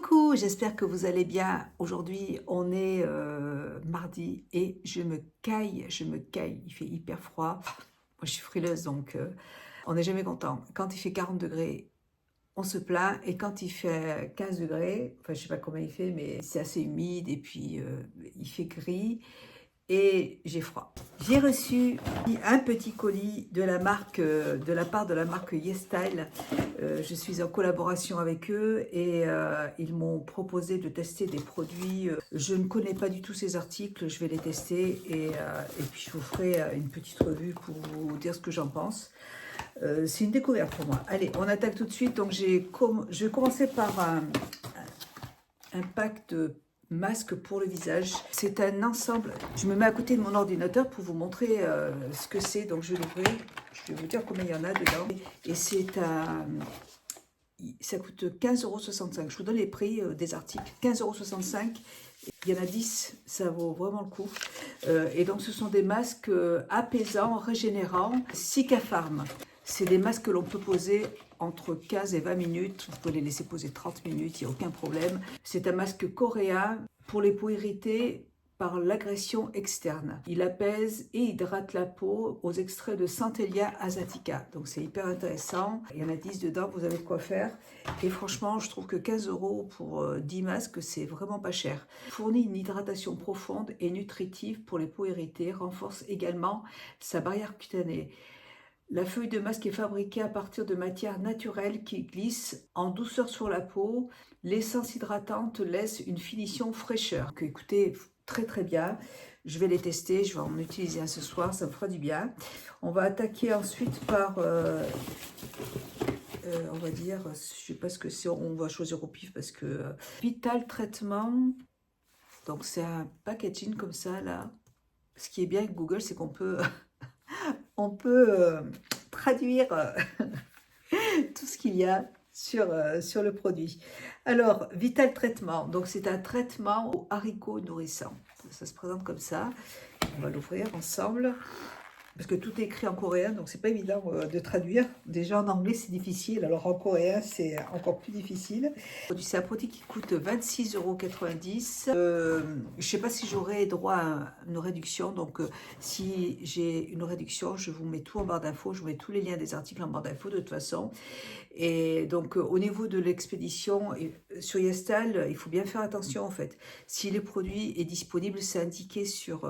Coucou, j'espère que vous allez bien. Aujourd'hui, on est mardi et je me caille. Il fait hyper froid. Moi, je suis frileuse, donc on n'est jamais content. Quand il fait 40 degrés, on se plaint. Et quand il fait 15 degrés, enfin, je sais pas combien il fait, mais c'est assez humide et puis il fait gris et j'ai froid. J'ai reçu un petit colis de la marque, de la part de la marque YesStyle. Je suis en collaboration avec eux et ils m'ont proposé de tester des produits. Je ne connais pas du tout ces articles, je vais les tester et puis je vous ferai une petite revue pour vous dire ce que j'en pense. C'est une découverte pour moi. Allez, on attaque tout de suite. Donc je vais commencer par un pack de masques pour le visage. C'est un ensemble. Je me mets à côté de mon ordinateur pour vous montrer ce que c'est. Donc je vais l'ouvrir. Je vais vous dire combien il y en a dedans. Et c'est un... Ça coûte 15,65 €. Je vous donne les prix des articles. 15,65 €. Il y en a 10, ça vaut vraiment le coup. Et donc ce sont des masques apaisants, régénérants, Cicafarm. C'est des masques que l'on peut poser entre 15 et 20 minutes. Vous pouvez les laisser poser 30 minutes, il n'y a aucun problème. C'est un masque coréen pour les peaux irritées par l'agression externe. Il apaise et hydrate la peau aux extraits de Centellia asiatica. Donc c'est hyper intéressant. Il y en a 10 dedans, vous avez de quoi faire. Et franchement, je trouve que 15 € pour 10 masques, c'est vraiment pas cher. Fournit une hydratation profonde et nutritive pour les peaux irritées, renforce également sa barrière cutanée. La feuille de masque est fabriquée à partir de matières naturelles qui glissent en douceur sur la peau. L'essence hydratante laisse une finition fraîcheur. Écoutez, très très bien. Je vais les tester, je vais en utiliser un ce soir, ça me fera du bien. On va attaquer ensuite par, on va dire, je sais pas ce que c'est, on va choisir au pif parce que Vital Traitement. Donc c'est un packaging comme ça là. Ce qui est bien avec Google, c'est qu'on peut on peut traduire tout ce qu'il y a sur le produit. Alors, Vital Traitement, donc c'est un traitement aux haricots nourrissants. Ça se présente comme ça. On va l'ouvrir ensemble. Parce que tout est écrit en coréen, donc c'est pas évident de traduire. Déjà en anglais c'est difficile, alors en coréen c'est encore plus difficile. C'est un produit qui coûte 26,90 €. Je sais pas si j'aurai droit à une réduction, donc si j'ai une réduction, je vous mets tout en barre d'infos, je vous mets tous les liens des articles en barre d'infos de toute façon. Et donc au niveau de l'expédition, sur YesStyle, il faut bien faire attention en fait. Si le produit est disponible, c'est indiqué sur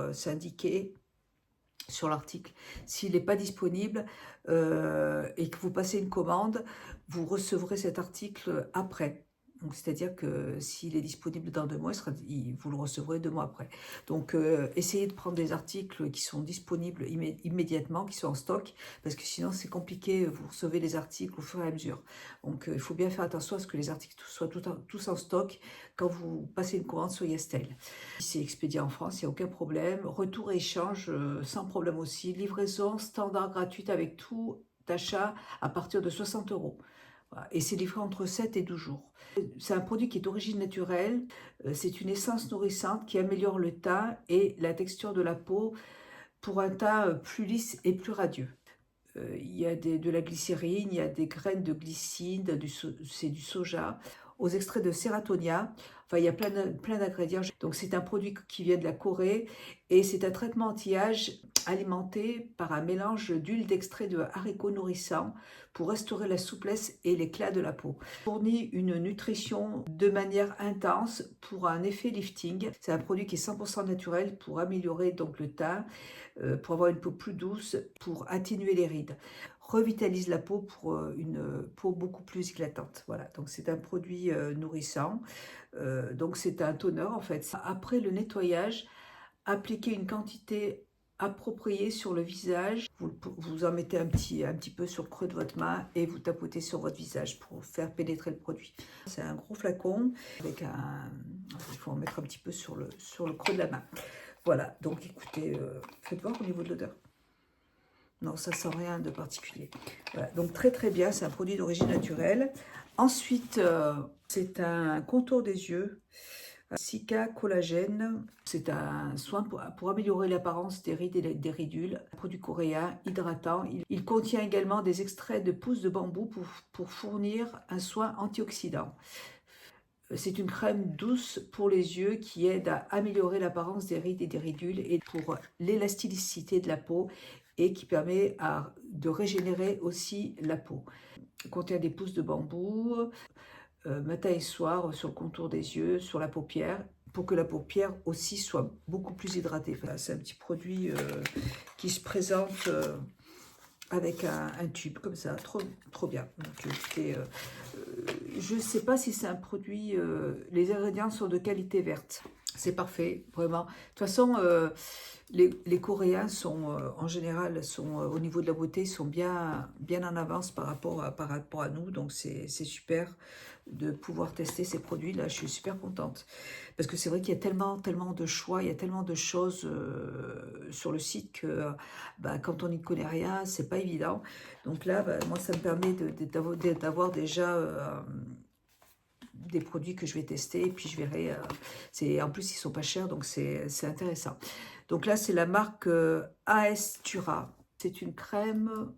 l'article. S'il n'est pas disponible et que vous passez une commande, vous recevrez cet article après. Donc, c'est-à-dire que s'il est disponible dans 2 mois, vous le recevrez 2 mois après. Donc, essayez de prendre des articles qui sont disponibles immédiatement, qui sont en stock, parce que sinon, c'est compliqué. Vous recevez les articles au fur et à mesure. Donc, il faut bien faire attention à ce que les articles soient tous en stock quand vous passez une commande sur YesStyle. Si c'est expédié en France, il n'y a aucun problème. Retour et échange, sans problème aussi. Livraison standard gratuite avec tout achat à partir de 60 €. Voilà. Et c'est livré entre 7 et 12 jours. C'est un produit qui est d'origine naturelle. C'est une essence nourrissante qui améliore le teint et la texture de la peau pour un teint plus lisse et plus radieux. Il y a de la glycérine, il y a des graines de glycine, c'est du soja, aux extraits de Serratonia. Enfin, il y a plein d'ingrédients. Donc, c'est un produit qui vient de la Corée et c'est un traitement anti-âge alimenté par un mélange d'huile d'extrait de haricots nourrissants pour restaurer la souplesse et l'éclat de la peau. Fournit une nutrition de manière intense pour un effet lifting. C'est un produit qui est 100% naturel pour améliorer donc le teint, pour avoir une peau plus douce, pour atténuer les rides. Revitalise la peau pour une peau beaucoup plus éclatante. Voilà, donc c'est un produit nourrissant. Donc c'est un toner en fait. Après le nettoyage, appliquez une quantité appropriée sur le visage. Vous en mettez un petit peu sur le creux de votre main et vous tapotez sur votre visage pour faire pénétrer le produit. C'est un gros flacon avec il faut en mettre un petit peu sur le creux de la main. Voilà, donc écoutez, faites voir au niveau de l'odeur. Non, ça sent rien de particulier. Voilà, donc très très bien, c'est un produit d'origine naturelle. Ensuite, c'est un contour des yeux. Cica Collagène, c'est un soin pour améliorer l'apparence des rides et des ridules. Un produit coréen, hydratant. Il contient également des extraits de pousses de bambou pour fournir un soin antioxydant. C'est une crème douce pour les yeux qui aide à améliorer l'apparence des rides et des ridules et pour l'élasticité de la peau et qui permet de régénérer aussi la peau. Il contient des pousses de bambou, matin et soir sur le contour des yeux, sur la paupière, pour que la paupière aussi soit beaucoup plus hydratée. Enfin, c'est un petit produit qui se présente avec un tube comme ça, trop bien. Donc, je ne sais pas si c'est un produit, les ingrédients sont de qualité verte. C'est parfait, vraiment. De toute façon, les Coréens sont, en général, au niveau de la beauté, sont bien en avance par rapport à nous. Donc, c'est super de pouvoir tester ces produits-là. Je suis super contente. Parce que c'est vrai qu'il y a tellement de choix, il y a tellement de choses sur le site que quand on n'y connaît rien, c'est pas évident. Donc là, moi, ça me permet d'avoir déjà des produits que je vais tester et puis je verrai. En plus, ils sont pas chers, donc c'est intéressant. Donc là, c'est la marque Aestura. C'est une crème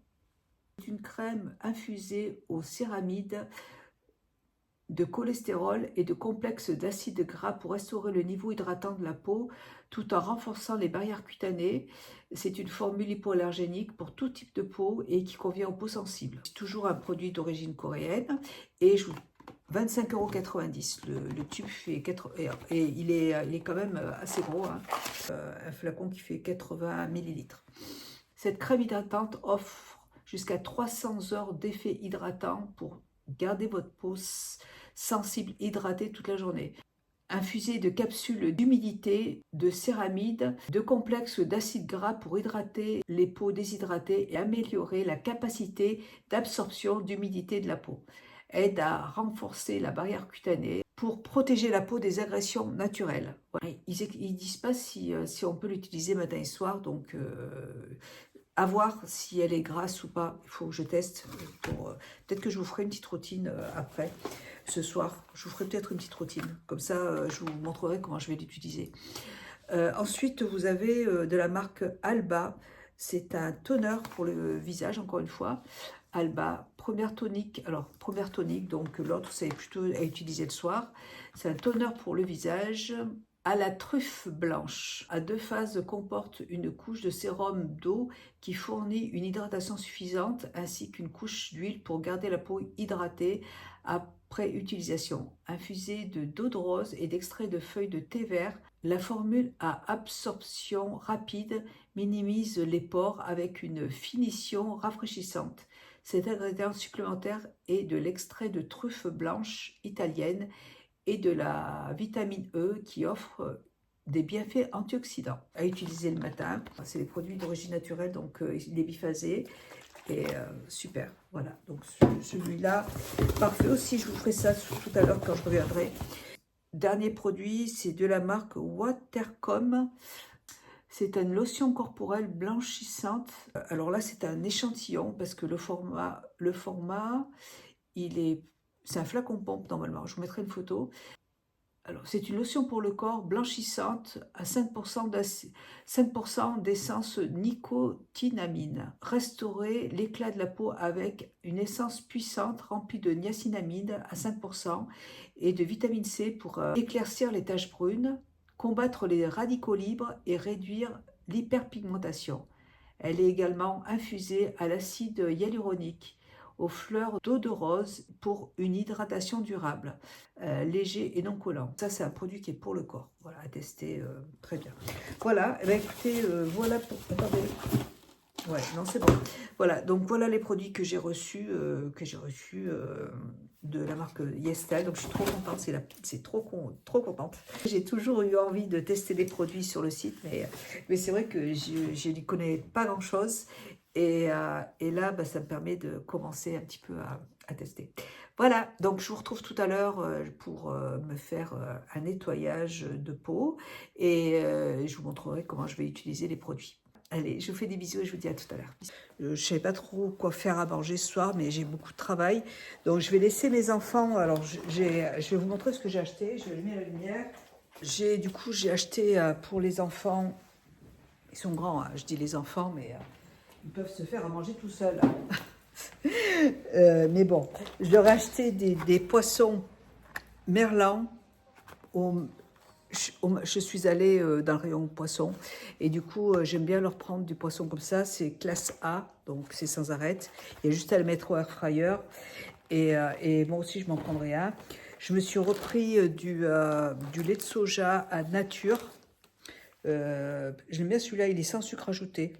infusée aux céramides de cholestérol et de complexes d'acides gras pour restaurer le niveau hydratant de la peau tout en renforçant les barrières cutanées. C'est une formule hypoallergénique pour tout type de peau et qui convient aux peaux sensibles. C'est toujours un produit d'origine coréenne et je vous 25,90 €. Le tube fait 4 et il est quand même assez gros, hein. Un flacon qui fait 80 ml. Cette crème hydratante offre jusqu'à 300 heures d'effet hydratant pour garder votre peau sensible, hydratée toute la journée. Infusée de capsules d'humidité, de céramides, de complexes d'acides gras pour hydrater les peaux déshydratées et améliorer la capacité d'absorption d'humidité de la peau. Aide à renforcer la barrière cutanée pour protéger la peau des agressions naturelles. Ouais, ils disent pas si on peut l'utiliser matin et soir, donc à voir si elle est grasse ou pas. Il faut que je teste. Peut-être que je vous ferai une petite routine après. Ce soir, je vous ferai peut-être une petite routine. Comme ça, je vous montrerai comment je vais l'utiliser. Ensuite, vous avez de la marque Alba. C'est un toner pour le visage, encore une fois. Alba, première tonique. Alors, première tonique, donc l'autre, c'est plutôt à utiliser le soir. C'est un toner pour le visage à la truffe blanche. À 2 phases, comporte une couche de sérum d'eau qui fournit une hydratation suffisante ainsi qu'une couche d'huile pour garder la peau hydratée après utilisation. Infusée d'eau de rose et d'extrait de feuilles de thé vert, la formule à absorption rapide minimise les pores avec une finition rafraîchissante. Cet ingrédient supplémentaire est de l'extrait de truffe blanche italienne et de la vitamine E qui offre des bienfaits antioxydants. À utiliser le matin, c'est des produits d'origine naturelle, donc il est biphasé et super. Voilà, donc celui-là, parfait aussi, je vous ferai ça tout à l'heure quand je reviendrai. Dernier produit, c'est de la marque Watercom. C'est une lotion corporelle blanchissante. Alors là, c'est un échantillon parce que le format c'est un flacon pompe normalement. Je vous mettrai une photo. Alors, c'est une lotion pour le corps blanchissante à 5% d'essence nicotinamide. Restaurer l'éclat de la peau avec une essence puissante remplie de niacinamide à 5% et de vitamine C pour éclaircir les taches brunes, combattre les radicaux libres et réduire l'hyperpigmentation. Elle est également infusée à l'acide hyaluronique, aux fleurs d'eau de rose pour une hydratation durable, léger et non collant. Ça, c'est un produit qui est pour le corps. Voilà, à tester, très bien. Voilà, eh bien, écoutez, voilà pour... Attendez. Ouais, non, c'est bon. Voilà, donc voilà les produits que j'ai reçus de la marque YesStyle. Donc je suis trop contente, c'est trop contente. J'ai toujours eu envie de tester des produits sur le site, mais c'est vrai que je n'y connais pas grand-chose. Et là, ça me permet de commencer un petit peu à tester. Voilà, donc je vous retrouve tout à l'heure pour me faire un nettoyage de peau. Et je vous montrerai comment je vais utiliser les produits. Allez, je vous fais des bisous et je vous dis à tout à l'heure. Je ne savais pas trop quoi faire à manger ce soir, mais j'ai beaucoup de travail. Donc, je vais laisser mes enfants. Alors, je vais vous montrer ce que j'ai acheté. Je vais allumer la lumière. J'ai acheté pour les enfants. Ils sont grands, hein, je dis les enfants, mais ils peuvent se faire à manger tout seuls. Mais bon, je leur ai acheté des poissons Merlan, je suis allée dans le rayon poisson et du coup j'aime bien leur prendre du poisson comme ça, c'est classe A, donc c'est sans arrêt. Il y a juste à le mettre au air fryer et moi aussi je m'en prendrai un. Je me suis repris du lait de soja à nature. J'aime bien celui-là, il est sans sucre ajouté.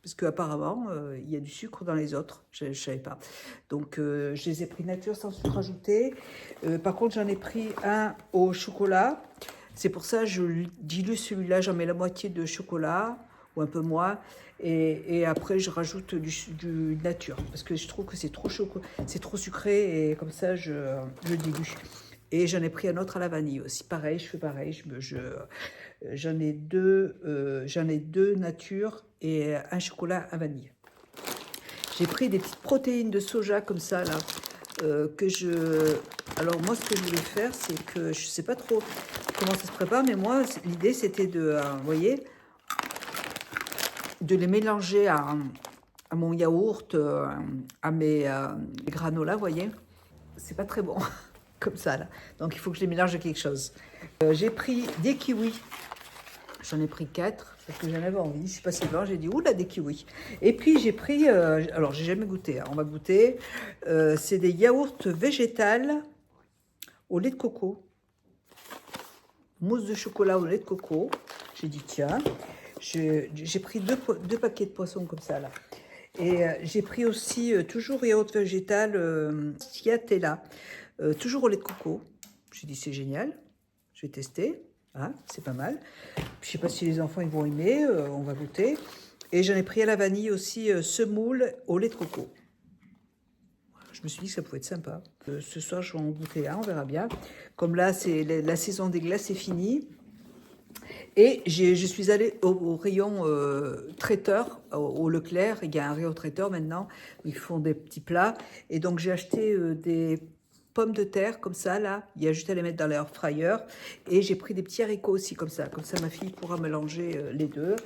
Parce qu'apparemment, il y a du sucre dans les autres. Je ne savais pas. Donc, je les ai pris nature sans sucre ajouté. Par contre, j'en ai pris un au chocolat. C'est pour ça que je dilue celui-là. J'en mets la moitié de chocolat ou un peu moins. Et après, je rajoute du nature. Parce que je trouve que c'est trop sucré. Et comme ça, je dilue. Et j'en ai pris un autre à la vanille aussi. Pareil, je fais pareil. J'en ai deux nature et un chocolat à vanille. J'ai pris des petites protéines de soja comme ça là. Alors moi ce que je voulais faire c'est que je sais pas trop comment ça se prépare mais moi l'idée c'était vous voyez, de les mélanger à mon yaourt, à mes granolas, vous voyez. C'est pas très bon comme ça là. Donc il faut que je les mélange à quelque chose. J'ai pris des kiwis. J'en ai pris 4 parce que j'en avais envie. Je suis passée devant, j'ai dit oula, des kiwis. Et puis j'ai pris, alors j'ai jamais goûté, hein, on va goûter. C'est des yaourts végétales au lait de coco. Mousse de chocolat au lait de coco. J'ai dit tiens, j'ai pris deux paquets de poissons comme ça là. Et j'ai pris aussi toujours yaourt végétal Sciatella, toujours au lait de coco. J'ai dit c'est génial, je vais tester. Hein, c'est pas mal. Je sais pas si les enfants ils vont aimer, on va goûter. Et j'en ai pris à la vanille aussi semoule au lait de coco. Je me suis dit que ça pouvait être sympa. Ce soir, je vais en goûter un, on verra bien. Comme là, c'est la saison des glaces est finie. Et je suis allée au rayon traiteur, au Leclerc. Il y a un rayon traiteur maintenant où ils font des petits plats. Et donc, j'ai acheté des pommes de terre comme ça, là. Il y a juste à les mettre dans l'air fryer. Et j'ai pris des petits haricots aussi comme ça. Comme ça, ma fille pourra mélanger les deux.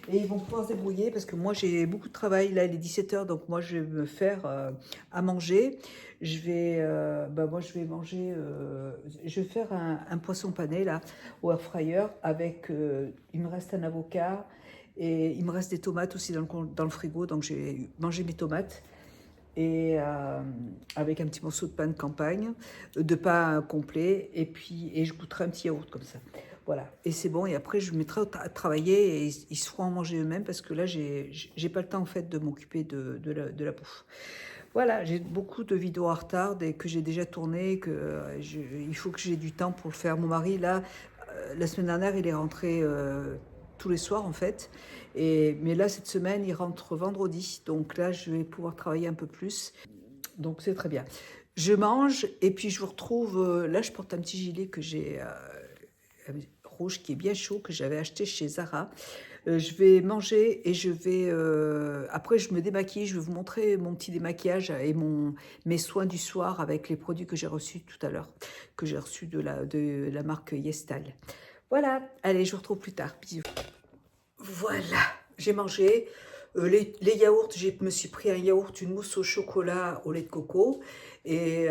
Et ils vont pouvoir se débrouiller parce que moi, j'ai beaucoup de travail. Là, il est 17h, donc moi, je vais me faire à manger. Moi, je vais manger... je vais faire un poisson pané, là, au air fryer avec... il me reste un avocat et il me reste des tomates aussi dans le frigo. Donc, j'ai mangé mes tomates et avec un petit morceau de pain de campagne, de pain complet, et je goûterai un petit yaourt comme ça. Voilà, et c'est bon, et après je me mettrai à travailler et ils se feront en manger eux-mêmes parce que là j'ai pas le temps en fait de m'occuper de la bouffe. Voilà, j'ai beaucoup de vidéos en retard que j'ai déjà tournées, il faut que j'ai du temps pour le faire. Mon mari là, la semaine dernière il est rentré tous les soirs en fait. Mais là, cette semaine, il rentre vendredi. Donc là, je vais pouvoir travailler un peu plus. Donc c'est très bien. Je mange et puis je vous retrouve... là, je porte un petit gilet que j'ai rouge qui est bien chaud, que j'avais acheté chez Zara. Je vais manger et je vais... après, je me démaquille. Je vais vous montrer mon petit démaquillage et mes soins du soir avec les produits que j'ai reçus tout à l'heure, que j'ai reçus de la marque Yestal. Voilà. Allez, je vous retrouve plus tard. Bisous. Voilà, j'ai mangé les yaourts. Je me suis pris un yaourt, une mousse au chocolat au lait de coco. Et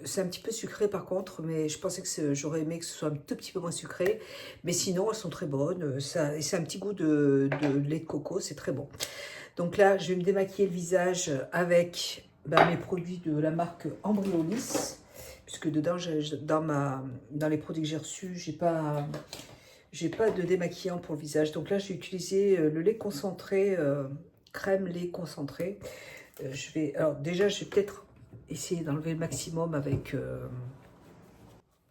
c'est un petit peu sucré par contre, mais je pensais que j'aurais aimé que ce soit un tout petit peu moins sucré. Mais sinon, elles sont très bonnes. Et c'est un petit goût de lait de coco, c'est très bon. Donc là, je vais me démaquiller le visage avec mes produits de la marque Embryolisse. Puisque dedans, dans les produits que j'ai reçus, j'ai pas de démaquillant pour le visage. Donc là, j'ai utilisé le lait concentré, crème lait concentré. Alors déjà, je vais peut-être essayer d'enlever le maximum avec...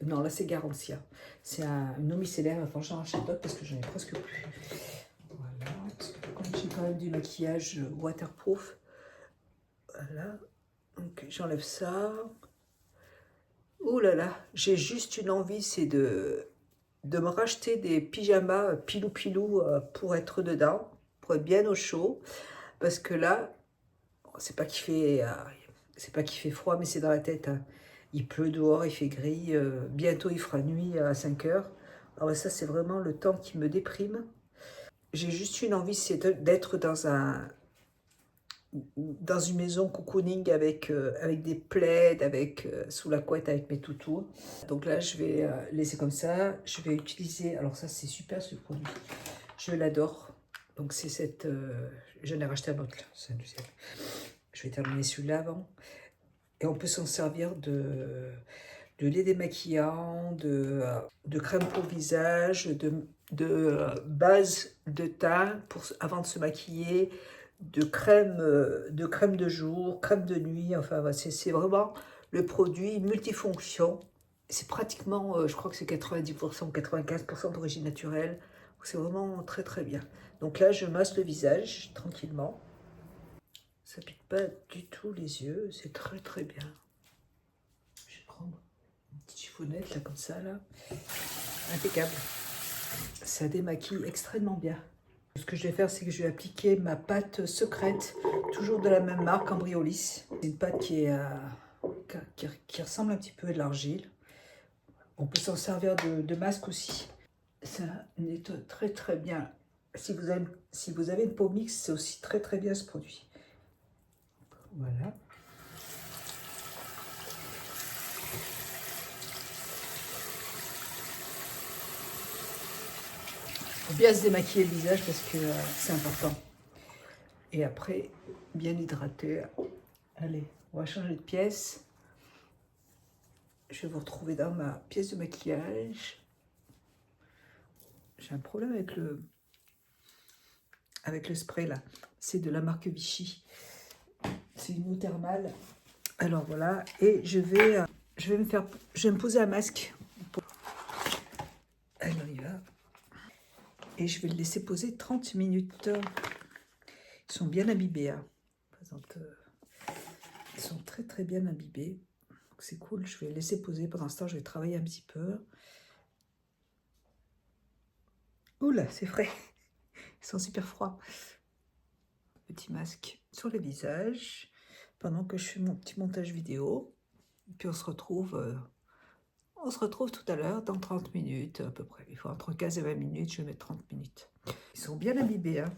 non, là, c'est Garantia. C'est une eau micellaire. Enfin, j'en rachète d'autres parce que j'en ai presque plus. Voilà. Comme j'ai quand même du maquillage waterproof. Voilà. Donc, j'enlève ça. Ouh là là, j'ai juste une envie, c'est de me racheter des pyjamas pilou-pilou pour être dedans, pour être bien au chaud. Parce que là, c'est pas qu'il fait froid, mais c'est dans la tête. Hein. Il pleut dehors, il fait gris. Bientôt, il fera nuit à 5 heures. Alors ça, c'est vraiment le temps qui me déprime. J'ai juste une envie, c'est d'être dans dans une maison cocooning avec des plaids, sous la couette avec mes toutous. Donc là, je vais laisser comme ça. Je vais utiliser, alors ça c'est super ce produit, je l'adore. Donc c'est j'en ai racheté un autre là, c'est un deuxième. Je vais terminer celui-là avant. Et on peut s'en servir de lait démaquillant, de crème pour visage, de base de teint avant de se maquiller, de crème de jour, crème de nuit. Enfin, voilà, c'est vraiment le produit multifonction. C'est pratiquement, je crois que c'est 90% ou 95% d'origine naturelle. C'est vraiment très très bien. Donc là, je masse le visage tranquillement. Ça pique pas du tout les yeux, c'est très très bien. Je vais prendre une petite chiffonnette là comme ça là. Impeccable. Ça démaquille extrêmement bien. Ce que je vais faire, c'est que je vais appliquer ma pâte secrète, toujours de la même marque, Embryolisse. C'est une pâte qui ressemble un petit peu à de l'argile. On peut s'en servir de masque aussi. Ça nettoie très très bien. Si vous avez une peau mixte, c'est aussi très très bien ce produit. Voilà. Faut bien se démaquiller le visage parce que c'est important. Et après, bien hydrater. Allez, on va changer de pièce. Je vais vous retrouver dans ma pièce de maquillage. J'ai un problème avec le spray là. C'est de la marque Vichy. C'est une eau thermale. Alors voilà. Et je vais me poser un masque. Allez, on y va. Et je vais le laisser poser 30 minutes. Ils sont bien imbibés. Hein. Ils sont très très bien imbibés. C'est cool. Je vais laisser poser. Pendant ce temps, je vais travailler un petit peu. Oula, c'est frais. Ils sont super froids. Petit masque sur le visage pendant que je fais mon petit montage vidéo. Et puis on se retrouve tout à l'heure dans 30 minutes à peu près. Il faut entre 15 et 20 minutes, je vais mettre 30 minutes. Ils sont bien imbibés. Hein.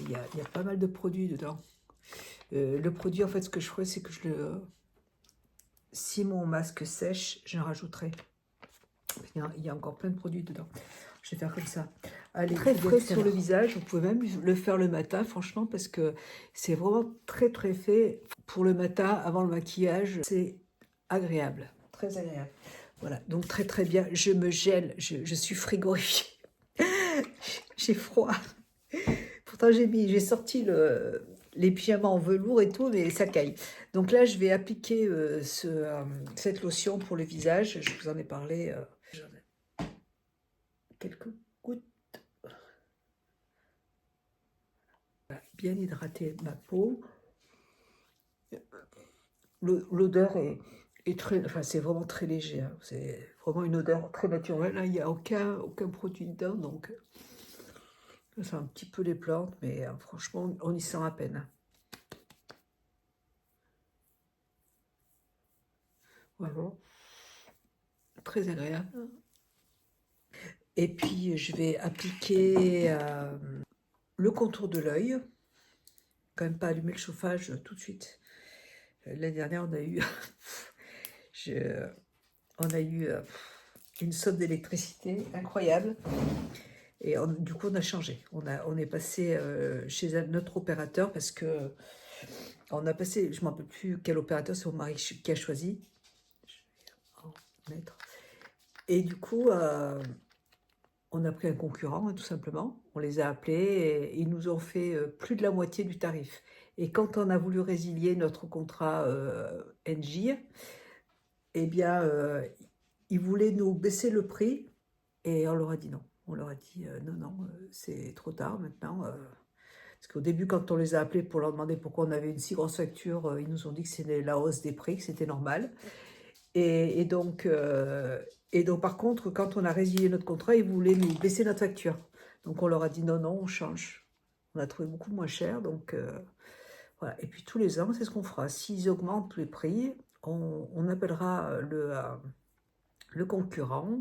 Il y a pas mal de produits dedans. Le produit, en fait, ce que je ferai, c'est que si mon masque sèche, j'en rajouterai. Il y a encore plein de produits dedans. Je vais faire comme ça. Allez, très frais sur le visage. Vous pouvez même le faire le matin, franchement, parce que c'est vraiment très très fait pour le matin avant le maquillage. C'est agréable, très agréable. Voilà, donc très très bien. Je me gèle, je suis frigorifiée. J'ai froid. Pourtant j'ai sorti les pyjamas en velours et tout, mais ça caille. Donc là, je vais appliquer cette lotion pour le visage. Je vous en ai parlé. Quelques gouttes. Bien hydrater ma peau. L'odeur est très, enfin c'est vraiment très léger. Hein. C'est vraiment une odeur très naturelle. Là, il n'y a aucun produit dedans, donc c'est un petit peu les plantes, mais franchement, on y sent à peine. Voilà. Très agréable. Et puis, je vais appliquer le contour de l'œil. Quand même pas allumer le chauffage tout de suite. L'année dernière, on a eu, une somme d'électricité incroyable. Et du coup, on a changé. On est passé chez notre opérateur parce que on a passé, je ne me rappelle plus quel opérateur, c'est mon mari qui a choisi. Je vais en mettre. Et du coup, on a pris un concurrent, tout simplement. On les a appelés et ils nous ont fait plus de la moitié du tarif. Et quand on a voulu résilier notre contrat NJ, eh bien, ils voulaient nous baisser le prix et on leur a dit non. On leur a dit non, c'est trop tard maintenant. Parce qu'au début, quand on les a appelés pour leur demander pourquoi on avait une si grosse facture, ils nous ont dit que c'était la hausse des prix, que c'était normal. Et donc, par contre, quand on a résilié notre contrat, ils voulaient nous baisser notre facture. Donc, on leur a dit non, on change. On a trouvé beaucoup moins cher. Donc, voilà. Et puis, tous les ans, c'est ce qu'on fera. S'ils augmentent les prix, on appellera le concurrent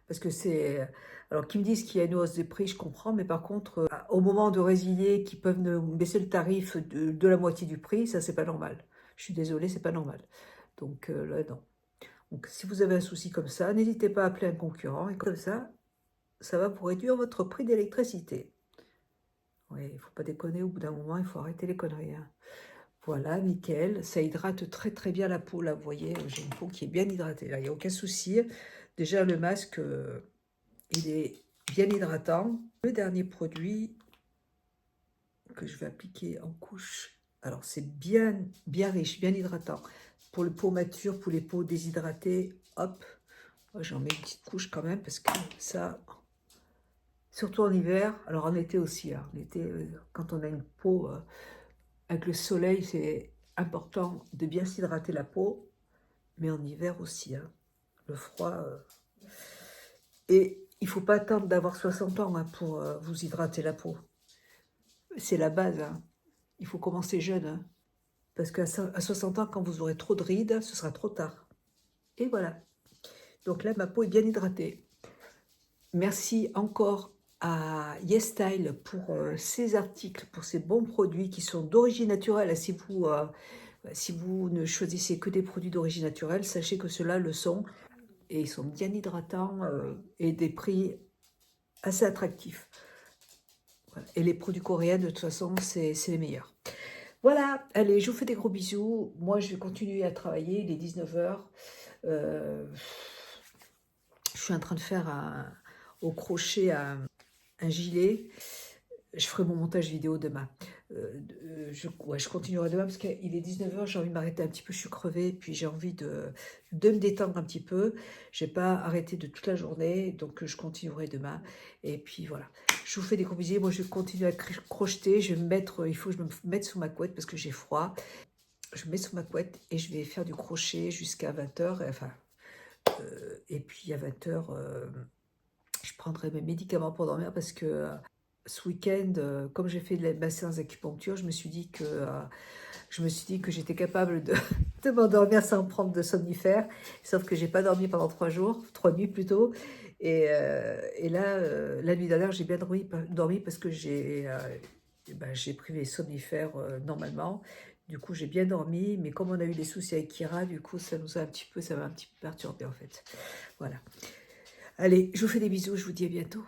Parce que c'est... Alors, qu'ils me disent qu'il y a une hausse des prix, je comprends, mais par contre, au moment de résilier, qu'ils peuvent nous baisser le tarif de la moitié du prix, ça, c'est pas normal. Je suis désolée, c'est pas normal. Donc là, non. Donc, si vous avez un souci comme ça, n'hésitez pas à appeler un concurrent, et comme ça va vous réduire votre prix d'électricité. Oui, il ne faut pas déconner, au bout d'un moment, il faut arrêter les conneries, hein. Voilà, nickel. Ça hydrate très très bien la peau, là, vous voyez, j'ai une peau qui est bien hydratée, là, il n'y a aucun souci. Déjà, le masque, il est bien hydratant. Le dernier produit que je vais appliquer en couche, alors c'est bien riche, bien hydratant. Pour les peaux matures, pour les peaux déshydratées, hop, moi, j'en mets une petite couche quand même, parce que ça, surtout en hiver, alors en été aussi, hein, en été, quand on a une peau avec le soleil, c'est important de bien s'hydrater la peau, mais en hiver aussi, hein, le froid. Et il ne faut pas attendre d'avoir 60 ans, hein, pour vous hydrater la peau. C'est la base, hein. Il faut commencer jeune, hein, parce qu'à 60 ans, quand vous aurez trop de rides, ce sera trop tard. Et voilà. Donc là, ma peau est bien hydratée. Merci encore à YesStyle pour ces articles, pour ces bons produits qui sont d'origine naturelle. Si vous ne choisissez que des produits d'origine naturelle, sachez que ceux-là le sont. Et ils sont bien hydratants et des prix assez attractifs. Voilà. Et les produits coréens, de toute façon, c'est les meilleurs. Voilà, allez, je vous fais des gros bisous. Moi, je vais continuer à travailler. Il est 19 h. Je suis en train de faire au crochet un gilet. Je ferai mon montage vidéo demain. Je continuerai demain parce qu'il est 19 h, j'ai envie de m'arrêter un petit peu, je suis crevée, puis j'ai envie de me détendre un petit peu. Je n'ai pas arrêté de toute la journée, donc je continuerai demain. Et puis voilà, je vous fais des gros bisous. Moi, je vais continuer à crocheter. Je vais me mettre, il faut que je me mette sous ma couette parce que j'ai froid. Je me mets sous ma couette et je vais faire du crochet jusqu'à 20 h. Enfin, et puis à 20 h, je prendrai mes médicaments pour dormir parce que ce week-end, comme j'ai fait ma séance d'acupuncture, je me suis dit que j'étais capable de m'endormir sans prendre de somnifères. Sauf que j'ai pas dormi pendant 3 nuits plutôt. Et là, la nuit dernière, j'ai bien dormi parce que j'ai pris mes somnifères normalement. Du coup, j'ai bien dormi, mais comme on a eu des soucis avec Kira, du coup, ça m'a un petit peu perturbé en fait. Voilà. Allez, je vous fais des bisous, je vous dis à bientôt.